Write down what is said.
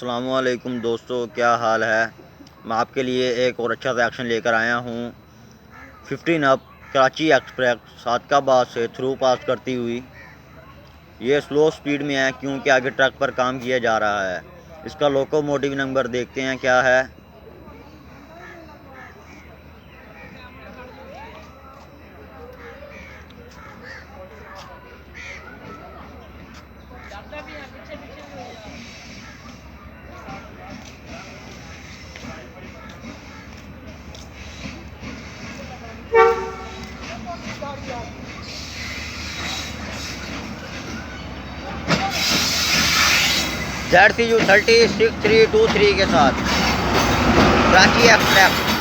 अस्सलामुअलैकुम दोस्तों, क्या हाल है। मैं आपके लिए एक और अच्छा सा एक्शन लेकर आया हूँ। 15 अप कराची एक्सप्रेस सादकाबाद से थ्रू पास करती हुई ये स्लो स्पीड में है क्योंकि आगे ट्रक पर काम किया जा रहा है। इसका लोकोमोटिव नंबर देखते हैं क्या है। ZCU 306323 के साथ कराची एक्सप्रेस।